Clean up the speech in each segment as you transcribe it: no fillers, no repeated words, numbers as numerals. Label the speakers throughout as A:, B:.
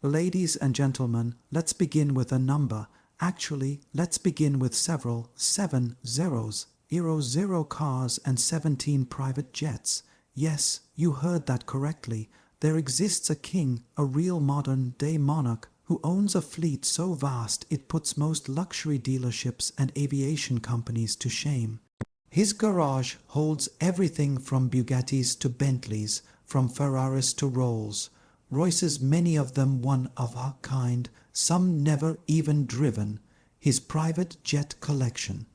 A: Ladies and gentlemen, let's begin with a number. Actually, let's begin with several 7 zeros. 0 cars and 17 private jets. Yes, you heard that correctly. There exists a king, a real modern-day monarch, who owns a fleet so vast it puts most luxury dealerships and aviation companies to shame. His garage holds everything from Bugattis to Bentleys, from Ferraris to Rolls Royces, many of them one of a kind, some never even driven. His private jet collection.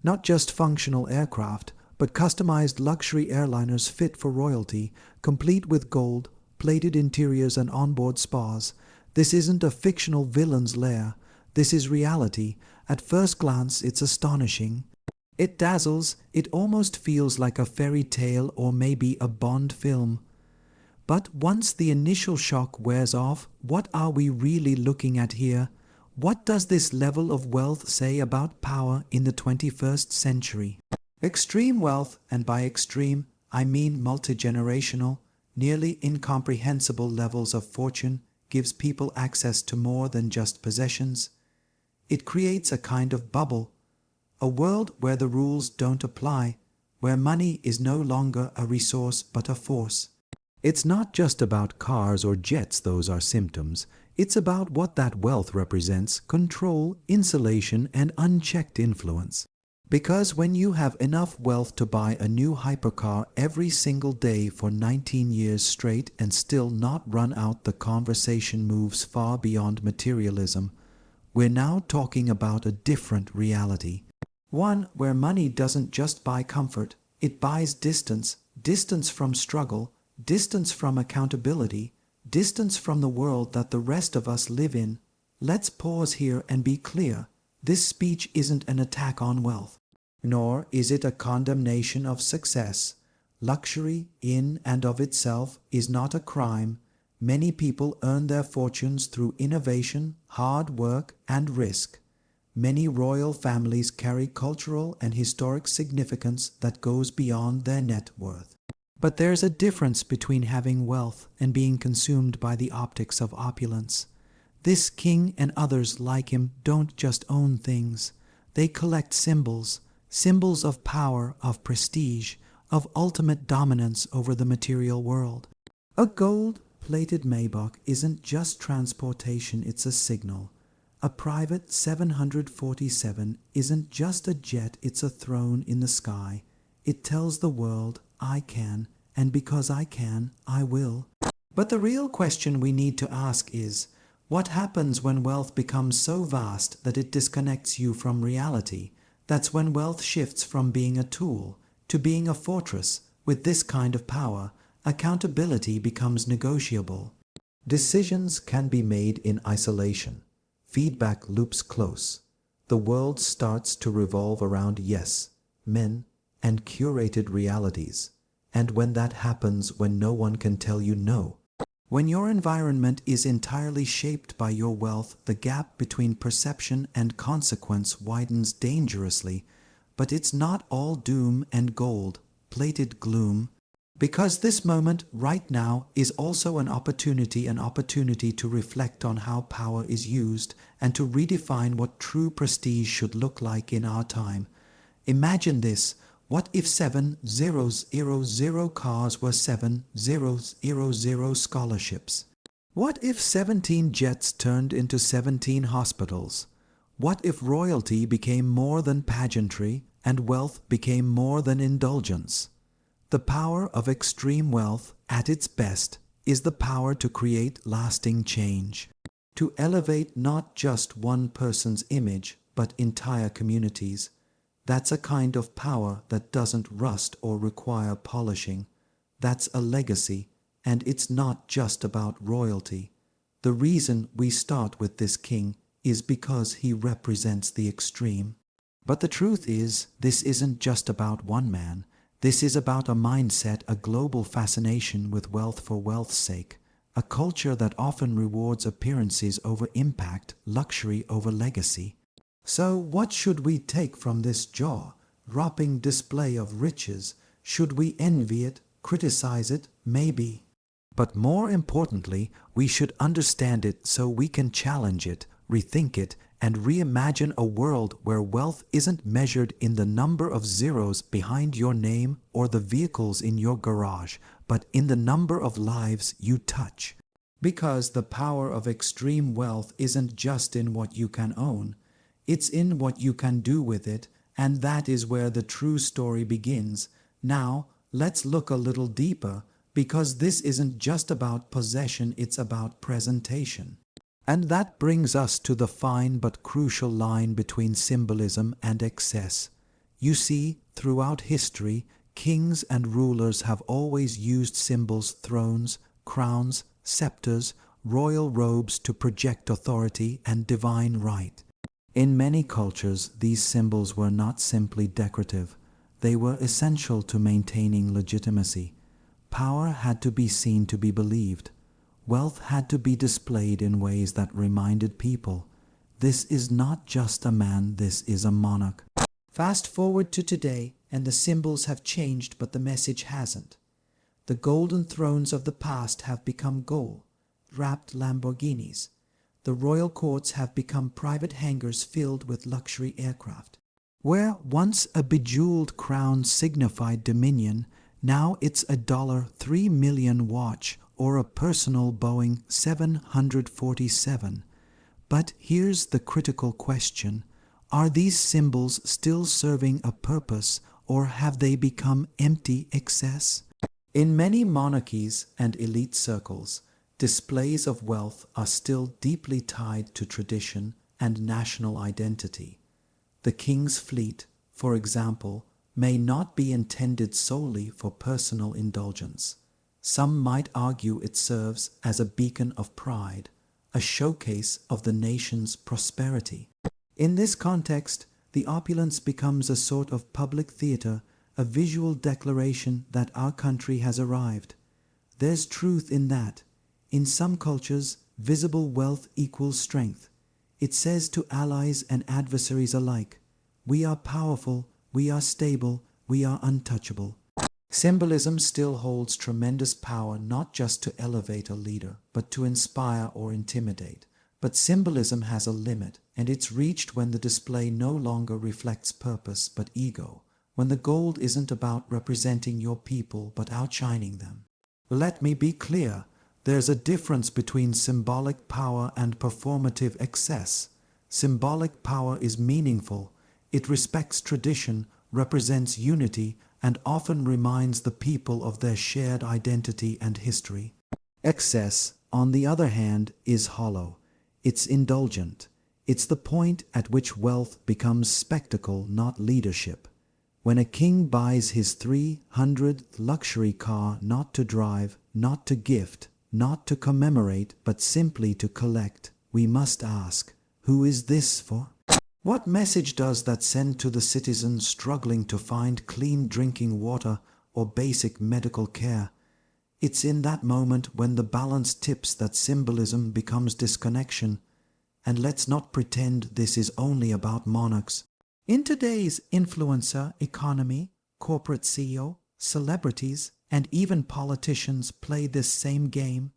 A: Not just functional aircraft, but customized luxury airliners fit for royalty, complete with gold, plated interiors and onboard spas. This isn't a fictional villain's lair. This is reality. At first glance, it's astonishing. It dazzles. It almost feels like a fairy tale or maybe a Bond film. But once the initial shock wears off, what are we really looking at here? What does this level of wealth say about power in the 21st century? Extreme wealth, and by extreme, I mean multi-generational, nearly incomprehensible levels of fortune, gives people access to more than just possessions. It creates a kind of bubble, a world where the rules don't apply, where money is no longer a resource but a force. It's not just about cars or jets, those are symptoms. It's about what that wealth represents: control, insulation, and unchecked influence. Because when you have enough wealth to buy a new hypercar every single day for 19 years straight and still not run out, the conversation moves far beyond materialism. We're now talking about a different reality. One where money doesn't just buy comfort, it buys distance, distance from struggle, distance from accountability, distance from the world that the rest of us live in. Let's pause here and be clear. This speech isn't an attack on wealth, nor is it a condemnation of success. Luxury, in and of itself, is not a crime. Many people earn their fortunes through innovation, hard work, and risk. Many royal families carry cultural and historic significance that goes beyond their net worth. But there's a difference between having wealth and being consumed by the optics of opulence. This king and others like him don't just own things. They collect symbols, symbols of power, of prestige, of ultimate dominance over the material world. A gold-plated Maybach isn't just transportation, it's a signal. A private 747 isn't just a jet, it's a throne in the sky. It tells the world, I can, and because I can, I will. But the real question we need to ask is, what happens when wealth becomes so vast that it disconnects you from reality? That's when wealth shifts from being a tool to being a fortress. With this kind of power, accountability becomes negotiable. Decisions can be made in isolation. Feedback loops close. The world starts to revolve around yes, men, and curated realities. And when that happens, when no one can tell you no, when your environment is entirely shaped by your wealth, the gap between perception and consequence widens dangerously. But it's not all doom and gold-plated gloom, because this moment right now is also an opportunity to reflect on how power is used and to redefine what true prestige should look like in our time. Imagine this. What if 7,000 cars were 7,000 scholarships? What if 17 jets turned into 17 hospitals? What if royalty became more than pageantry and wealth became more than indulgence? The power of extreme wealth, at its best, is the power to create lasting change, to elevate not just one person's image, but entire communities. That's a kind of power that doesn't rust or require polishing. That's a legacy, and it's not just about royalty. The reason we start with this king is because he represents the extreme. But the truth is, this isn't just about one man. This is about a mindset, a global fascination with wealth for wealth's sake, a culture that often rewards appearances over impact, luxury over legacy. So what should we take from this jaw-dropping display of riches? Should we envy it, criticize it? Maybe. But more importantly, we should understand it so we can challenge it, rethink it, and reimagine a world where wealth isn't measured in the number of zeros behind your name or the vehicles in your garage, but in the number of lives you touch. Because the power of extreme wealth isn't just in what you can own, it's in what you can do with it, and that is where the true story begins. Now, let's look a little deeper, because this isn't just about possession, it's about presentation. And that brings us to the fine but crucial line between symbolism and excess. You see, throughout history, kings and rulers have always used symbols, thrones, crowns, scepters, royal robes to project authority and divine right. In many cultures, these symbols were not simply decorative. They were essential to maintaining legitimacy. Power had to be seen to be believed. Wealth had to be displayed in ways that reminded people, this is not just a man, this is a monarch. Fast forward to today, and the symbols have changed, but the message hasn't. The golden thrones of the past have become gold-wrapped Lamborghinis. The royal courts have become private hangars filled with luxury aircraft. Where once a bejeweled crown signified dominion, now it's a $3 million watch or a personal Boeing 747. But here's the critical question. Are these symbols still serving a purpose, or have they become empty excess? In many monarchies and elite circles, displays of wealth are still deeply tied to tradition and national identity. The king's fleet, for example, may not be intended solely for personal indulgence. Some might argue it serves as a beacon of pride, a showcase of the nation's prosperity. In this context, the opulence becomes a sort of public theater, a visual declaration that our country has arrived. There's truth in that. In some cultures, visible wealth equals strength. It says to allies and adversaries alike, we are powerful, we are stable, we are untouchable. Symbolism still holds tremendous power, not just to elevate a leader, but to inspire or intimidate. But symbolism has a limit, and it's reached when the display no longer reflects purpose but ego, when the gold isn't about representing your people but outshining them. Let me be clear, there's a difference between symbolic power and performative excess. Symbolic power is meaningful. It respects tradition, represents unity, and often reminds the people of their shared identity and history. Excess, on the other hand, is hollow. It's indulgent. It's the point at which wealth becomes spectacle, not leadership. When a king buys his 300th luxury car not to drive, not to gift, not to commemorate, but simply to collect, we must ask, who is this for? What message does that send to the citizens struggling to find clean drinking water or basic medical care? It's in that moment when the balance tips that symbolism becomes disconnection. And let's not pretend this is only about monarchs. In today's influencer economy, corporate CEO, celebrities, and even politicians play this same game.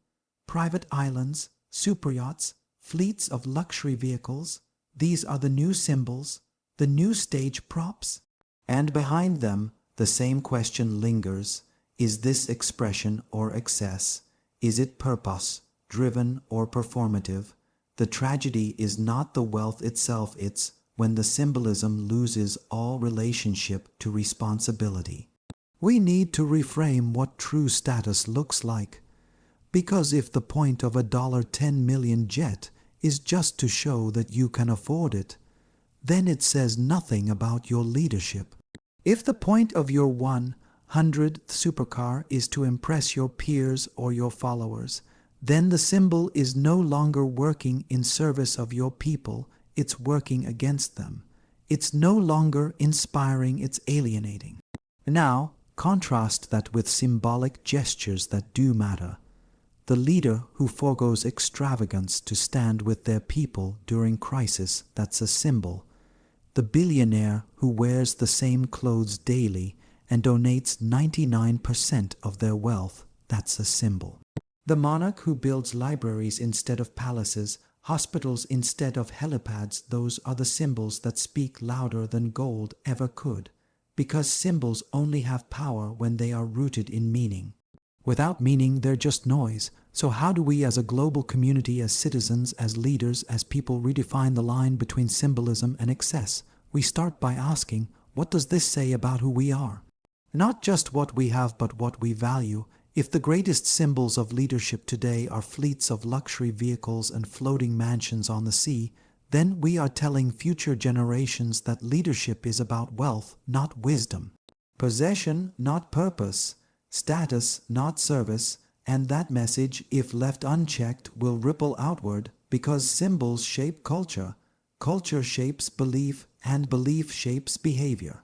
A: Private islands, superyachts, fleets of luxury vehicles, these are the new symbols, the new stage props. And behind them, the same question lingers. Is this expression or excess? Is it purpose, driven or performative? The tragedy is not the wealth itself, it's when the symbolism loses all relationship to responsibility. We need to reframe what true status looks like. Because if the point of a $10 million jet is just to show that you can afford it, then it says nothing about your leadership. If the point of your 100th supercar is to impress your peers or your followers, then the symbol is no longer working in service of your people, it's working against them. It's no longer inspiring, it's alienating. Now, contrast that with symbolic gestures that do matter. The leader who forgoes extravagance to stand with their people during crisis, that's a symbol. The billionaire who wears the same clothes daily and donates 99% of their wealth, that's a symbol. The monarch who builds libraries instead of palaces, hospitals instead of helipads, those are the symbols that speak louder than gold ever could. Because symbols only have power when they are rooted in meaning. Without meaning, they're just noise. So how do we as a global community, as citizens, as leaders, as people redefine the line between symbolism and excess? We start by asking, what does this say about who we are? Not just what we have, but what we value. If the greatest symbols of leadership today are fleets of luxury vehicles and floating mansions on the sea, then we are telling future generations that leadership is about wealth, not wisdom. Possession, not purpose. Status, not service. And that message, if left unchecked, will ripple outward, because symbols shape culture. Culture shapes belief, and belief shapes behavior.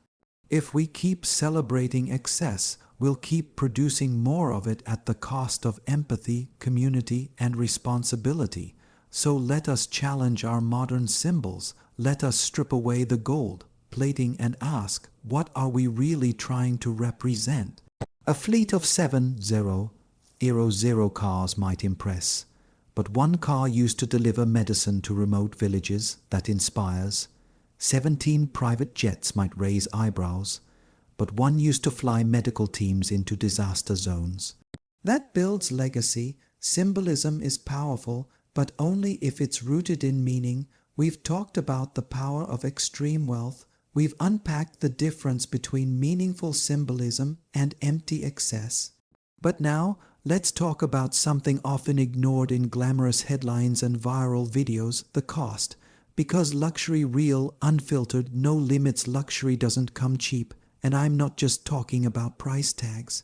A: If we keep celebrating excess, we'll keep producing more of it at the cost of empathy, community, and responsibility. So let us challenge our modern symbols. Let us strip away the gold plating and ask, what are we really trying to represent? A fleet of 700 cars might impress, but one car used to deliver medicine to remote villages that inspires. 17 private jets might raise eyebrows, but one used to fly medical teams into disaster zones. That builds legacy. Symbolism is powerful, but only if it's rooted in meaning. We've talked about the power of extreme wealth. We've unpacked the difference between meaningful symbolism and empty excess. But now, let's talk about something often ignored in glamorous headlines and viral videos, the cost. Because luxury, real, unfiltered, no limits luxury doesn't come cheap. And I'm not just talking about price tags.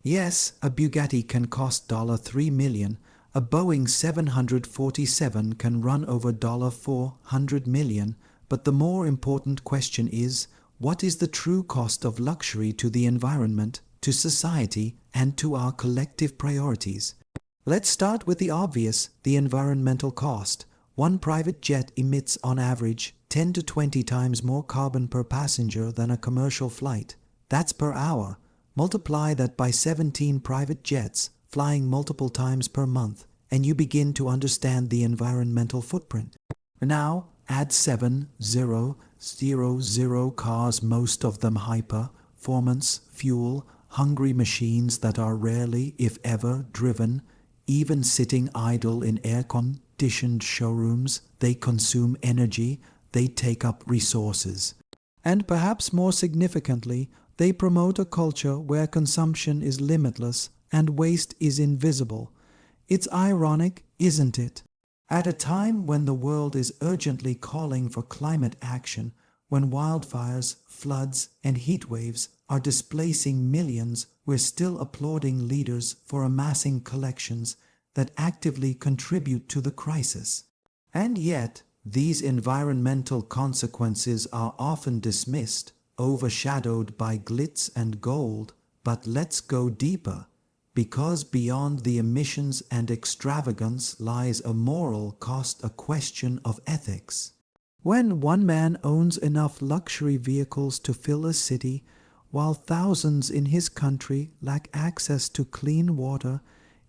A: Yes, a Bugatti can cost $3 million. A Boeing 747 can run over $400 million. But the more important question is, what is the true cost of luxury to the environment, to society, and to our collective priorities? Let's start with the obvious, the environmental cost. One private jet emits on average 10 to 20 times more carbon per passenger than a commercial flight. That's per hour. Multiply that by 17 private jets flying multiple times per month, and you begin to understand the environmental footprint. Now, add 700 cars, most of them high-performance, fuel-hungry machines that are rarely, if ever, driven. Even sitting idle in air-conditioned showrooms, they consume energy, they take up resources. And perhaps more significantly, they promote a culture where consumption is limitless and waste is invisible. It's ironic, isn't it? At a time when the world is urgently calling for climate action, when wildfires, floods, and heat waves are displacing millions, we're still applauding leaders for amassing collections that actively contribute to the crisis. And yet, these environmental consequences are often dismissed, overshadowed by glitz and gold. But let's go deeper, because beyond the emissions and extravagance lies a moral cost, a question of ethics. When one man owns enough luxury vehicles to fill a city, while thousands in his country lack access to clean water,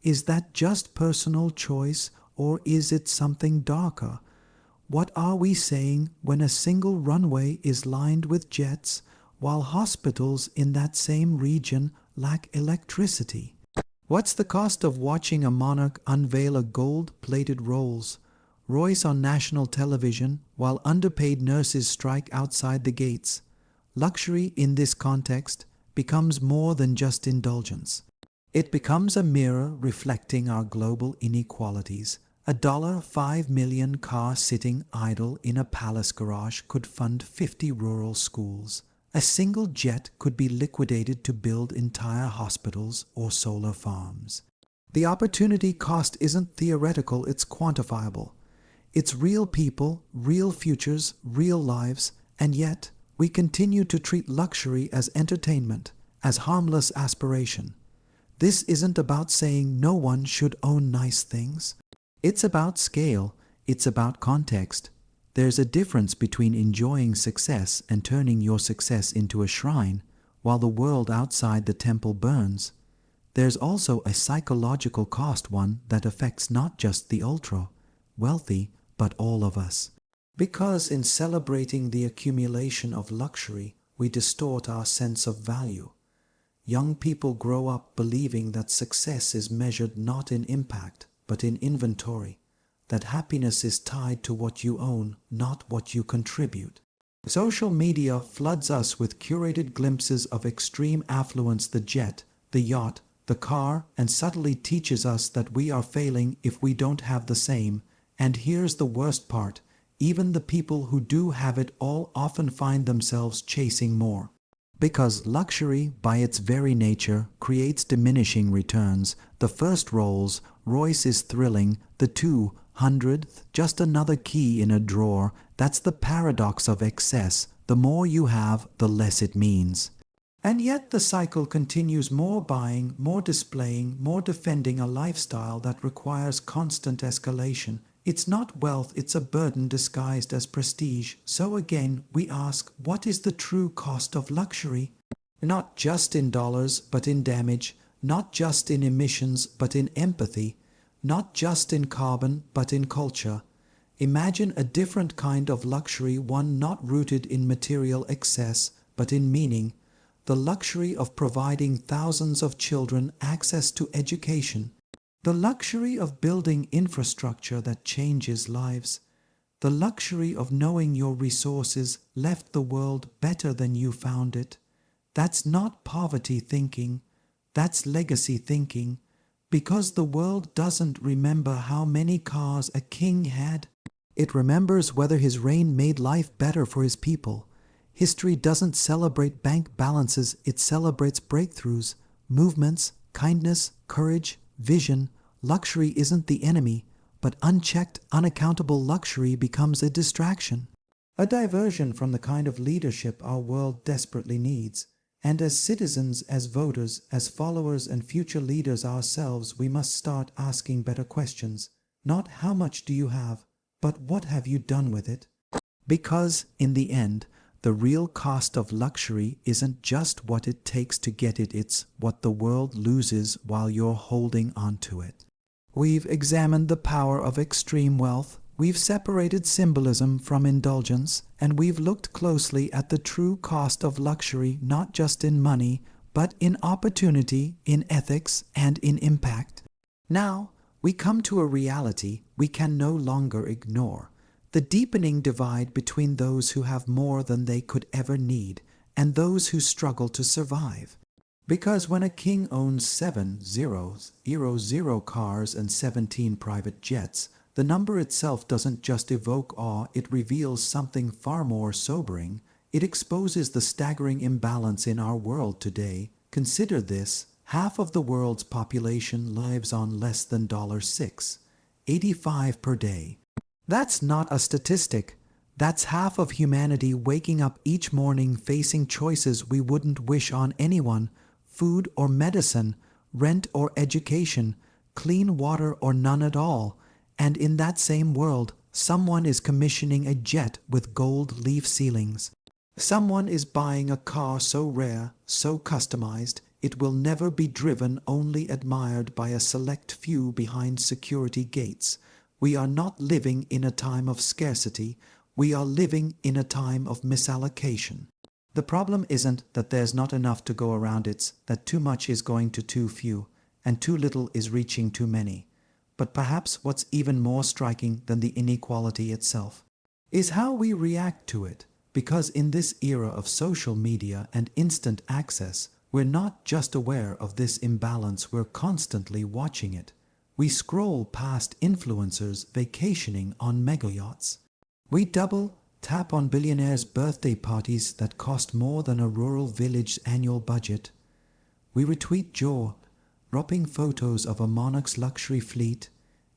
A: is that just personal choice, or is it something darker? What are we saying when a single runway is lined with jets, while hospitals in that same region lack electricity? What's the cost of watching a monarch unveil a gold-plated Rolls-Royce on national television while underpaid nurses strike outside the gates? Luxury in this context becomes more than just indulgence. It becomes a mirror reflecting our global inequalities. A $5 million car sitting idle in a palace garage could fund 50 rural schools. A single jet could be liquidated to build entire hospitals or solar farms. The opportunity cost isn't theoretical, it's quantifiable. It's real people, real futures, real lives, and yet we continue to treat luxury as entertainment, as harmless aspiration. This isn't about saying no one should own nice things. It's about scale, it's about context. There's a difference between enjoying success and turning your success into a shrine while the world outside the temple burns. there's also a psychological cost, one that affects not just the ultra-wealthy, but all of us. Because in celebrating the accumulation of luxury, we distort our sense of value. Young people grow up believing that success is measured not in impact, but in inventory, that happiness is tied to what you own, not what you contribute. Social media floods us with curated glimpses of extreme affluence, the jet, the yacht, the car, and subtly teaches us that we are failing if we don't have the same. And here's the worst part, even the people who do have it all often find themselves chasing more. Because luxury, by its very nature, creates diminishing returns. The first Rolls Royce is thrilling, the 200th, just another key in a drawer. That's the paradox of excess. The more you have, the less it means. And yet the cycle continues: more buying, more displaying, more defending a lifestyle that requires constant escalation. It's not wealth, it's a burden disguised as prestige. So again, we ask, what is the true cost of luxury? Not just in dollars, but in damage. Not just in emissions, but in empathy. Not just in carbon, but in culture. Imagine a different kind of luxury, one not rooted in material excess, but in meaning. The luxury of providing thousands of children access to education. The luxury of building infrastructure that changes lives. The luxury of knowing your resources left the world better than you found it. That's not poverty thinking, that's legacy thinking, because the world doesn't remember how many cars a king had. It remembers whether his reign made life better for his people. History doesn't celebrate bank balances, it celebrates breakthroughs, movements, kindness, courage, vision. Luxury isn't the enemy, but unchecked, unaccountable luxury becomes a distraction. A diversion from the kind of leadership our world desperately needs. And as citizens, as voters, as followers and future leaders ourselves, we must start asking better questions. Not how much do you have, but what have you done with it? Because, in the end, the real cost of luxury isn't just what it takes to get it, it's what the world loses while you're holding on to it. We've examined the power of extreme wealth, we've separated symbolism from indulgence, and we've looked closely at the true cost of luxury, not just in money, but in opportunity, in ethics, and in impact. Now, we come to a reality we can no longer ignore. The deepening divide between those who have more than they could ever need and those who struggle to survive. Because when a king owns 700 cars and 17 private jets, the number itself doesn't just evoke awe, it reveals something far more sobering. It exposes the staggering imbalance in our world today. Consider this: half of the world's population lives on less than $6.85 per day. That's not a statistic. That's half of humanity waking up each morning facing choices we wouldn't wish on anyone: food or medicine, rent or education, clean water or none at all. And in that same world, someone is commissioning a jet with gold leaf ceilings. Someone is buying a car so rare, so customized, it will never be driven, only admired by a select few behind security gates. We are not living in a time of scarcity, we are living in a time of misallocation. The problem isn't that there's not enough to go around, it's that too much is going to too few, and too little is reaching too many. But perhaps what's even more striking than the inequality itself is how we react to it, because in this era of social media and instant access, we're not just aware of this imbalance, we're constantly watching it. We scroll past influencers vacationing on mega yachts. We double tap on billionaires' birthday parties that cost more than a rural village's annual budget. We retweet jaw-dropping photos of a monarch's luxury fleet,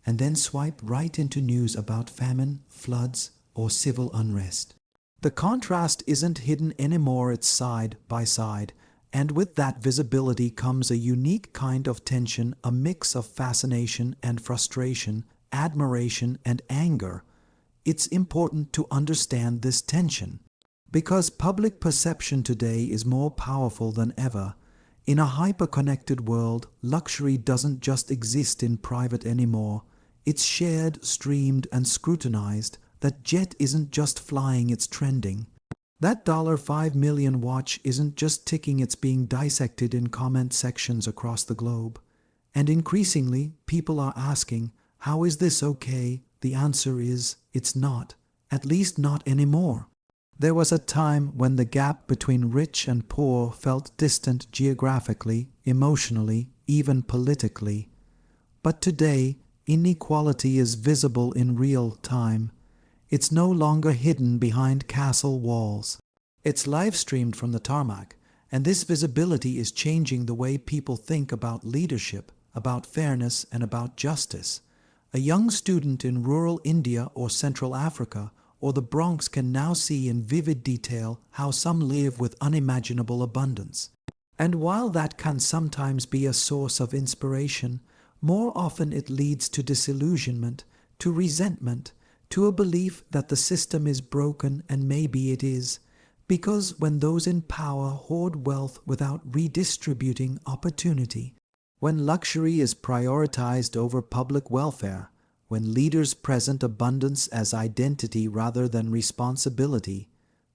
A: and then swipe right into news about famine, floods, or civil unrest. The contrast isn't hidden anymore, it's side by side. And with that visibility comes a unique kind of tension, a mix of fascination and frustration, admiration and anger. It's important to understand this tension, because public perception today is more powerful than ever. In a hyper-connected world, luxury doesn't just exist in private anymore. It's shared, streamed, and scrutinized. That jet isn't just flying, it's trending. That $5 million watch isn't just ticking, it's being dissected in comment sections across the globe. And increasingly, people are asking, how is this okay? The answer is, it's not. At least not anymore. There was a time when the gap between rich and poor felt distant geographically, emotionally, even politically. But today, inequality is visible in real time. It's no longer hidden behind castle walls. It's live-streamed from the tarmac, and this visibility is changing the way people think about leadership, about fairness, and about justice. A young student in rural India or Central Africa or the Bronx can now see in vivid detail how some live with unimaginable abundance. And while that can sometimes be a source of inspiration, more often it leads to disillusionment, to resentment, to a belief that the system is broken, and maybe it is, because when those in power hoard wealth without redistributing opportunity, when luxury is prioritized over public welfare, when leaders present abundance as identity rather than responsibility,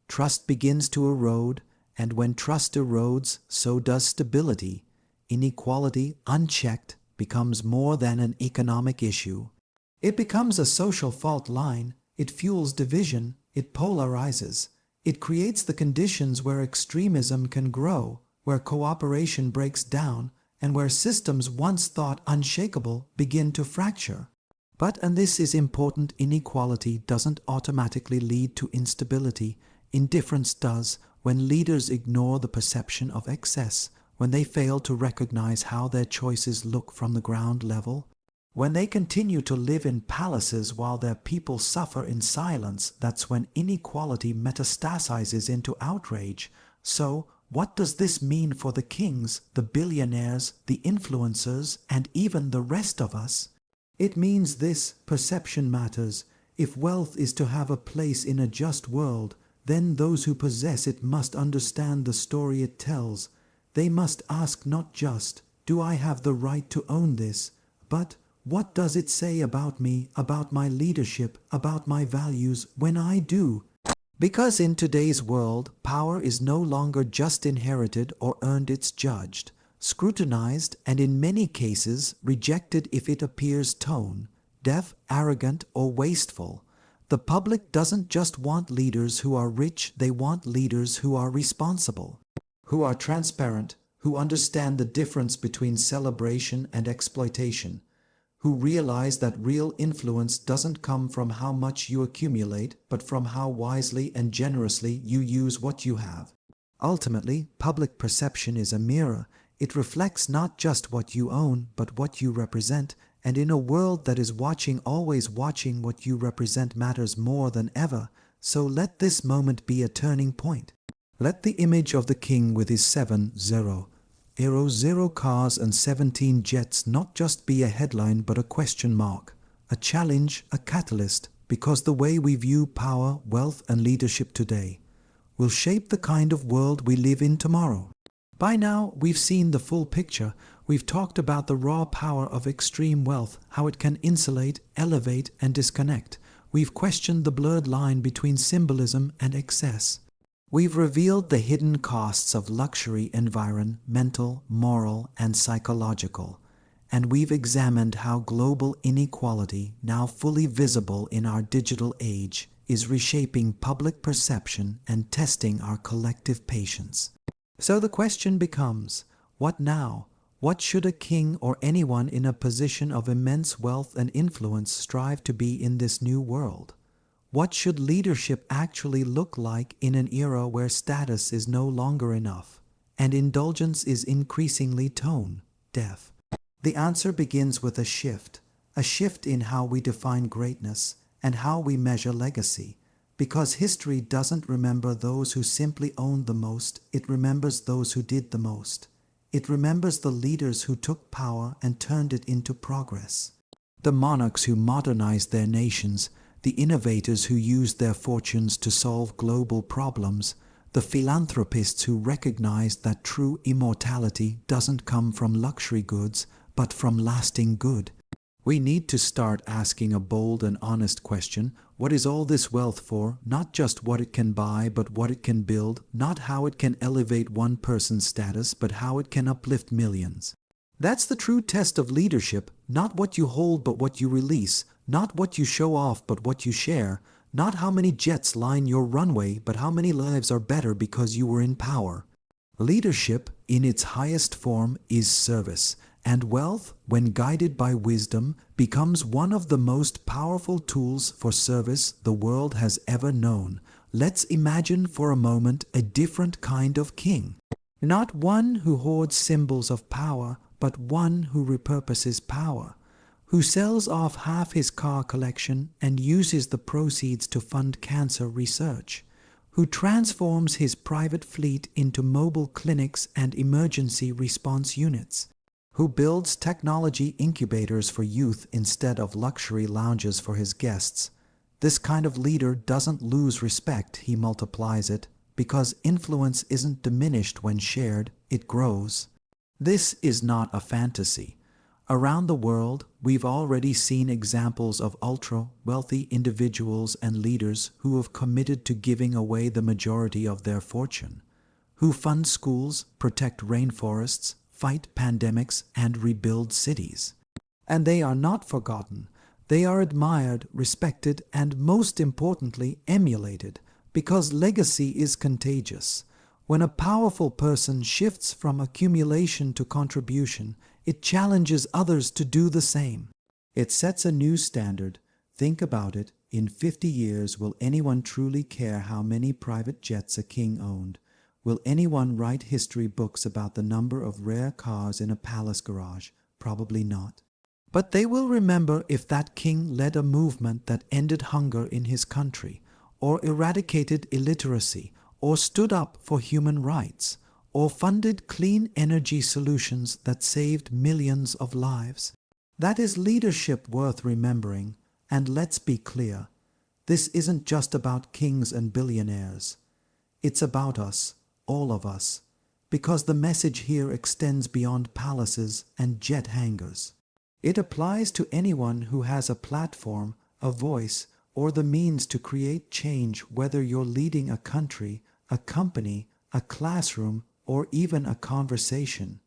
A: trust begins to erode, and when trust erodes, so does stability. Inequality, unchecked, becomes more than an economic issue. It becomes a social fault line. It fuels division. It polarizes. It creates the conditions where extremism can grow, where cooperation breaks down, and where systems once thought unshakable begin to fracture. But, and this is important, inequality doesn't automatically lead to instability. Indifference does, when leaders ignore the perception of excess, when they fail to recognize how their choices look from the ground level. When they continue to live in palaces while their people suffer in silence, that's when inequality metastasizes into outrage. So, what does this mean for the kings, the billionaires, the influencers, and even the rest of us? It means this: perception matters. If wealth is to have a place in a just world, then those who possess it must understand the story it tells. They must ask not just, do I have the right to own this, but what does it say about me, about my leadership, about my values when I do? Because in today's world, power is no longer just inherited or earned, it's judged, scrutinized, and in many cases rejected if it appears tone deaf, arrogant, or wasteful. The public doesn't just want leaders who are rich, they want leaders who are responsible, who are transparent, who understand the difference between celebration and exploitation, who realize that real influence doesn't come from how much you accumulate, but from how wisely and generously you use what you have. Ultimately, public perception is a mirror. It reflects not just what you own, but what you represent, and in a world that is watching, always watching, what you represent matters more than ever. So let this moment be a turning point. Let the image of the king with his 0 cars and 17 jets not just be a headline but a question mark, a challenge, a catalyst, because the way we view power, wealth, and leadership today will shape the kind of world we live in tomorrow. By now, we've seen the full picture. We've talked about the raw power of extreme wealth, how it can insulate, elevate, and disconnect. We've questioned the blurred line between symbolism and excess. We've revealed the hidden costs of luxury, environmental, moral, and psychological. And we've examined how global inequality, now fully visible in our digital age, is reshaping public perception and testing our collective patience. So the question becomes, what now? What should a king or anyone in a position of immense wealth and influence strive to be in this new world? What should leadership actually look like in an era where status is no longer enough, and indulgence is increasingly tone-deaf? The answer begins with a shift in how we define greatness and how we measure legacy. Because history doesn't remember those who simply owned the most, it remembers those who did the most. It remembers the leaders who took power and turned it into progress. The monarchs who modernized their nations, the innovators who used their fortunes to solve global problems, the philanthropists who recognized that true immortality doesn't come from luxury goods, but from lasting good. We need to start asking a bold and honest question. What is all this wealth for? Not just what it can buy, but what it can build. Not how it can elevate one person's status, but how it can uplift millions. That's the true test of leadership. Not what you hold, but what you release. Not what you show off, but what you share. Not how many jets line your runway, but how many lives are better because you were in power. Leadership, in its highest form, is service, and wealth, when guided by wisdom, becomes one of the most powerful tools for service the world has ever known. Let's imagine for a moment a different kind of king. Not one who hoards symbols of power, but one who repurposes power, who sells off half his car collection and uses the proceeds to fund cancer research, who transforms his private fleet into mobile clinics and emergency response units, who builds technology incubators for youth instead of luxury lounges for his guests. This kind of leader doesn't lose respect, he multiplies it, because influence isn't diminished when shared, it grows. This is not a fantasy. Around the world, we've already seen examples of ultra-wealthy individuals and leaders who have committed to giving away the majority of their fortune, who fund schools, protect rainforests, fight pandemics, and rebuild cities. And they are not forgotten. They are admired, respected, and most importantly, emulated, because legacy is contagious. When a powerful person shifts from accumulation to contribution, it challenges others to do the same. It sets a new standard. Think about it. In 50 years, will anyone truly care how many private jets a king owned? Will anyone write history books about the number of rare cars in a palace garage? Probably not. But they will remember if that king led a movement that ended hunger in his country, or eradicated illiteracy, or stood up for human rights, or funded clean energy solutions that saved millions of lives. That is leadership worth remembering. And let's be clear, this isn't just about kings and billionaires. It's about us, all of us, because the message here extends beyond palaces and jet hangars. It applies to anyone who has a platform, a voice, or the means to create change, whether you're leading a country, a company, a classroom, or even a conversation.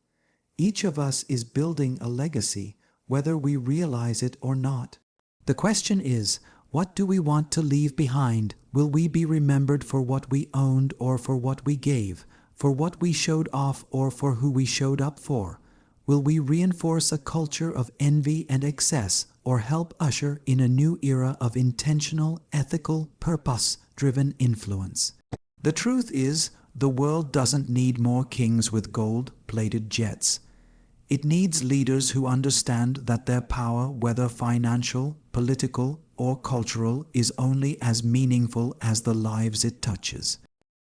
A: Each of us is building a legacy, whether we realize it or not. The question is, what do we want to leave behind? Will we be remembered for what we owned or for what we gave, for what we showed off or for who we showed up for? Will we reinforce a culture of envy and excess, or help usher in a new era of intentional, ethical, purpose-driven influence? The truth is, the world doesn't need more kings with gold-plated jets. It needs leaders who understand that their power, whether financial, political, or cultural, is only as meaningful as the lives it touches.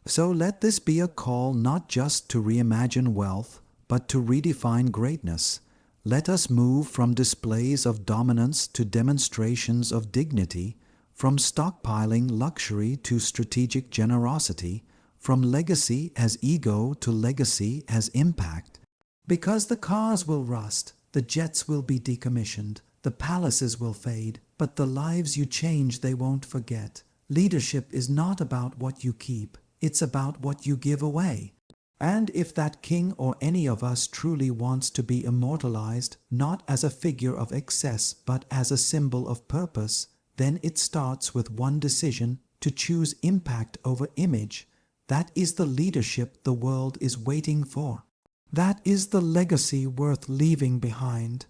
A: So let this be a call not just to reimagine wealth, but to redefine greatness. Let us move from displays of dominance to demonstrations of dignity, from stockpiling luxury to strategic generosity, from legacy as ego to legacy as impact. Because the cars will rust, the jets will be decommissioned, the palaces will fade, but the lives you change they won't forget. Leadership is not about what you keep, it's about what you give away. And if that king or any of us truly wants to be immortalized, not as a figure of excess, but as a symbol of purpose, then it starts with one decision: to choose impact over image. That is the leadership the world is waiting for. That is the legacy worth leaving behind.